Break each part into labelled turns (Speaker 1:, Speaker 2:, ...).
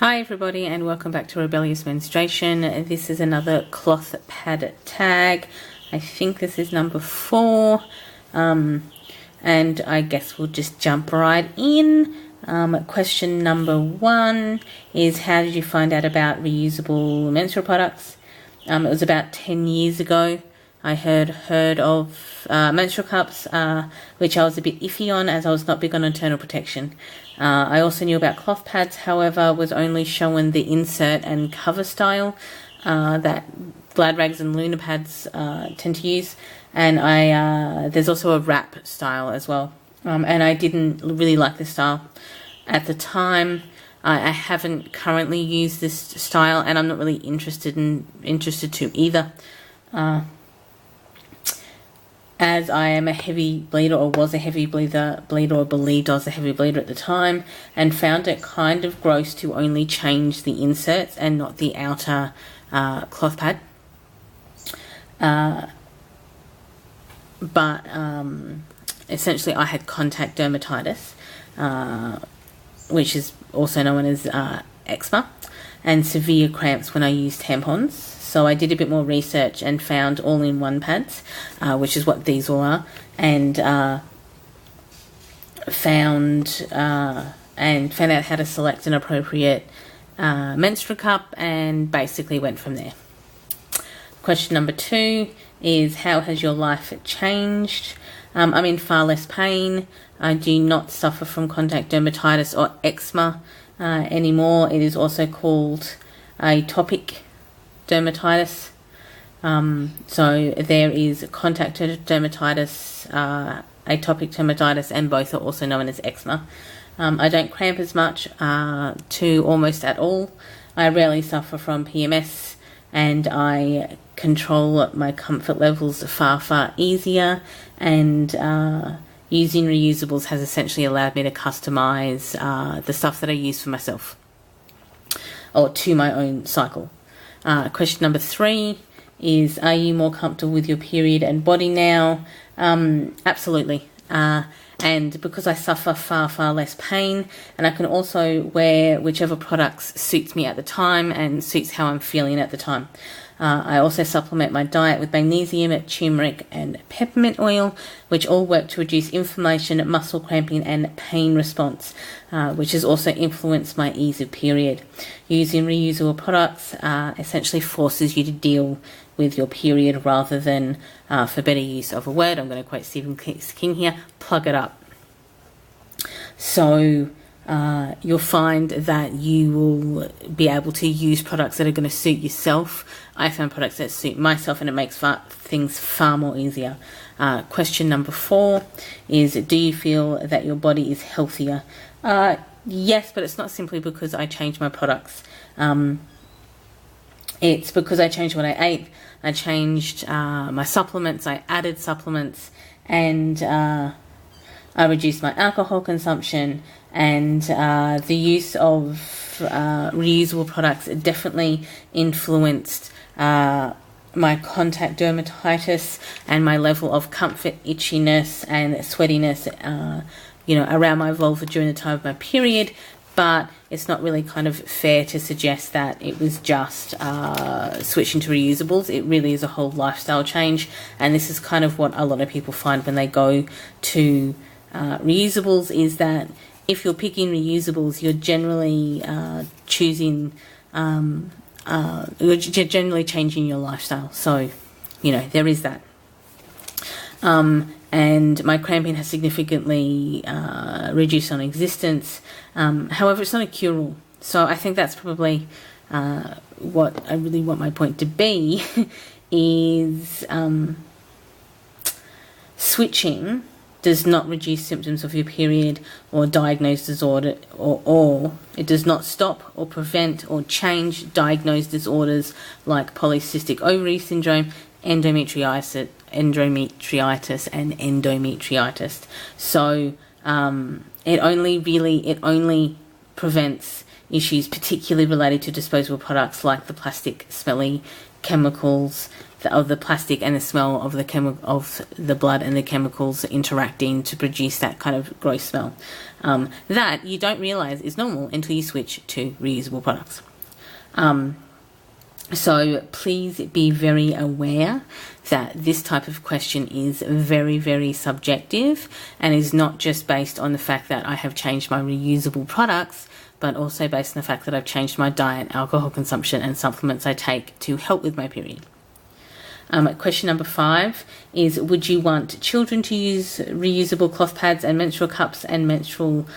Speaker 1: Hi everybody and welcome back to Rebellious Menstruation. This is another cloth pad tag. I think this is number 4, and I guess we'll just jump right in. Question number 1 is, how did you find out about reusable menstrual products? It was about 10 years ago. I heard of menstrual cups, which I was a bit iffy on as I was not big on internal protection. I also knew about cloth pads, however, was only shown the insert and cover style that Glad Rags and Luna pads tend to use. And there's also a wrap style as well. And I didn't really like this style at the time. I haven't currently used this style, and I'm not really interested to either. As I am a heavy bleeder, or was a heavy bleeder, or believed I was a heavy bleeder at the time, and found it kind of gross to only change the inserts and not the outer cloth pad. But essentially I had contact dermatitis, which is also known as eczema, and severe cramps when I used tampons. So I did a bit more research and found all-in-one pads, which is what these all are, and found out how to select an appropriate menstrual cup, and basically went from there. Question number 2 is, how has your life changed? I'm in far less pain. I do not suffer from contact dermatitis or eczema anymore. It is also called atopic dermatitis. So there is contact dermatitis, atopic dermatitis, and both are also known as eczema. I don't cramp as much to almost at all. I rarely suffer from PMS, and I control my comfort levels far easier, and using reusables has essentially allowed me to customize the stuff that I use for myself or to my own cycle. Question number 3 is, are you more comfortable with your period and body now? Absolutely. And because I suffer far less pain, and I can also wear whichever products suits me at the time and suits how I'm feeling at the time. I also supplement my diet with magnesium, turmeric, and peppermint oil, which all work to reduce inflammation, muscle cramping, and pain response, which has also influenced my ease of period. Using reusable products essentially forces you to deal with your period rather than, for better use of a word, I'm going to quote Stephen King here, plug it up. So you'll find that you will be able to use products that are going to suit yourself. I found products that suit myself, and it makes things far more easier. Question number 4 is, do you feel that your body is healthier? Yes, but it's not simply because I changed my products. It's because I changed what I ate. I changed my supplements. I added supplements, and I reduced my alcohol consumption, and the use of reusable products definitely influenced my contact dermatitis and my level of comfort, itchiness, and sweatiness, around my vulva during the time of my period. But it's not really kind of fair to suggest that it was just switching to reusables. It really is a whole lifestyle change, and this is kind of what a lot of people find when they go to reusables, is that if you're picking reusables, you're generally you're generally changing your lifestyle. So, there is that. And my cramping has significantly reduced on existence. However, it's not a cure-all. So I think that's probably what I really want my point to be, is switching does not reduce symptoms of your period or diagnosed disorder, or it does not stop or prevent or change diagnosed disorders like polycystic ovary syndrome, endometritis, and endometritis. So it only prevents issues particularly related to disposable products like the plastic, smelly chemicals of the plastic and the smell of the blood and the chemicals interacting to produce that kind of gross smell. That you don't realise is normal until you switch to reusable products. So please be very aware that this type of question is very, very subjective and is not just based on the fact that I have changed my reusable products, but also based on the fact that I've changed my diet, alcohol consumption and supplements I take to help with my period. Question number 5 is, would you want children to use reusable cloth pads and menstrual cups and menstrual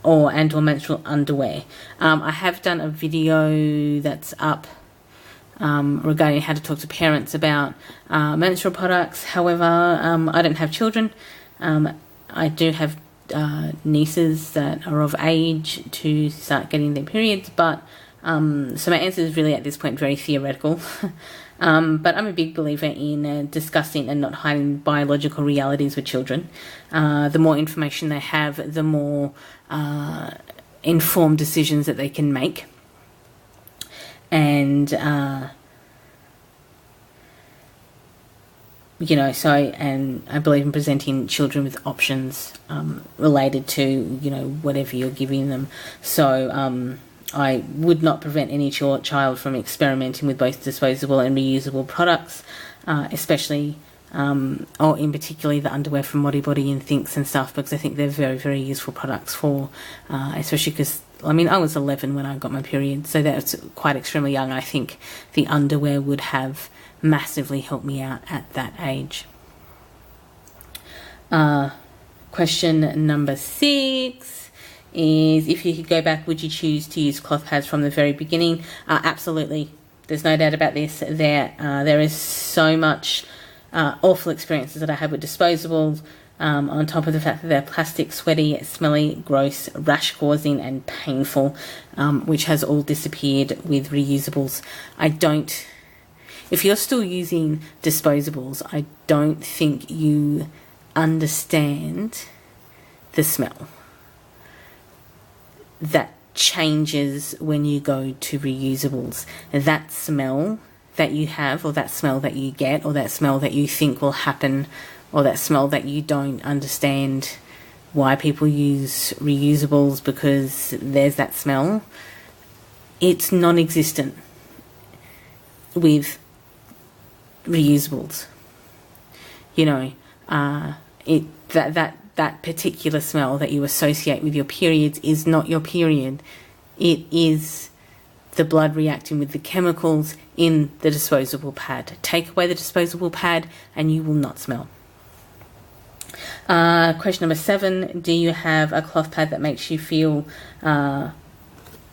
Speaker 1: or menstrual underwear? I have done a video that's up regarding how to talk to parents about menstrual products. However, I don't have children. I do have nieces that are of age to start getting their periods, but so my answer is really at this point very theoretical. But I'm a big believer in discussing and not hiding biological realities with children. The more information they have, the more informed decisions that they can make. And and I believe in presenting children with options related to whatever you're giving them. So I would not prevent any child from experimenting with both disposable and reusable products, especially or in particularly the underwear from Modibody and Thinks and stuff, because I think they're very, very useful products for, especially because, I was 11 when I got my period, so that's quite extremely young. I think the underwear would have massively helped me out at that age. Question number 6 is, if you could go back, would you choose to use cloth pads from the very beginning? Absolutely. There's no doubt about this. There is so much awful experiences that I had with disposables, on top of the fact that they're plastic, sweaty, smelly, gross, rash-causing and painful, which has all disappeared with reusables. If you're still using disposables, I don't think you understand the smell that changes when you go to reusables. That smell that you have, or that smell that you get, or that smell that you think will happen, or that smell that you don't understand why people use reusables because there's that smell, it's non-existent with reusables. That particular smell that you associate with your periods is not your period. It is the blood reacting with the chemicals in the disposable pad. Take away the disposable pad and you will not smell. Question number 7, do you have a cloth pad that makes you feel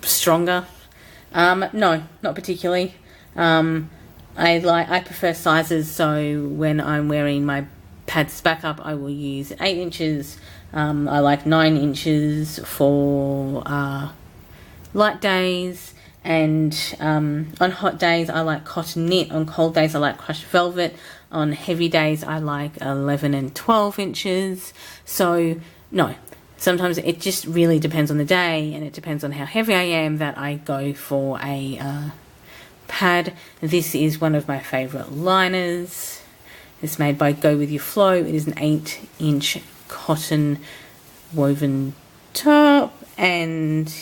Speaker 1: stronger? No, not particularly. I prefer sizes, so when I'm wearing my pads back up, I will use 8 inches. I like 9 inches for light days, and on hot days I like cotton knit. On cold days I like crushed velvet. On heavy days I like 11 and 12 inches. So no, sometimes it just really depends on the day, and it depends on how heavy I am that I go for a pad. This is one of my favourite liners. It's made by Go With Your Flow. It is an 8-inch cotton woven top and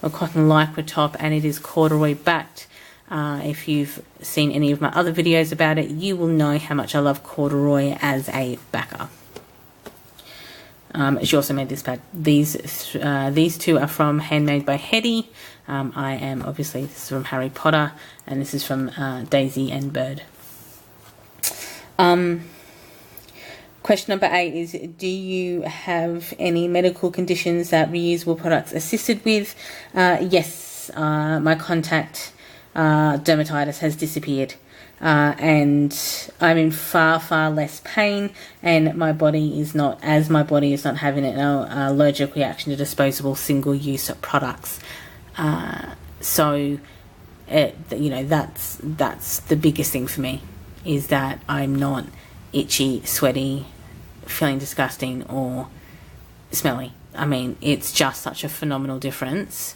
Speaker 1: a cotton lycra top, and it is corduroy backed. If you've seen any of my other videos about it, you will know how much I love corduroy as a backer. She also made this pad. These two are from Handmade by Hetty. This is from Harry Potter, and this is from Daisy and Bird. Question number 8 is, do you have any medical conditions that reusable products assisted with? Yes, my contact dermatitis has disappeared, and I'm in far, far less pain, and my body is not having an allergic reaction to disposable single-use products. So that's the biggest thing for me, is that I'm not itchy, sweaty, feeling disgusting or smelly. I mean, it's just such a phenomenal difference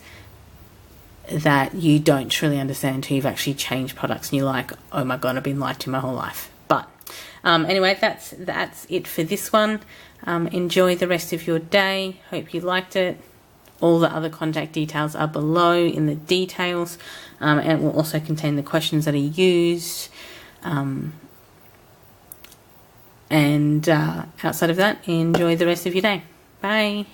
Speaker 1: that you don't truly understand until you've actually changed products and you're like, oh my God, I've been lied to my whole life. But anyway, that's it for this one. Enjoy the rest of your day. Hope you liked it. All the other contact details are below in the details, and it will also contain the questions that are used. And outside of that, enjoy the rest of your day. Bye.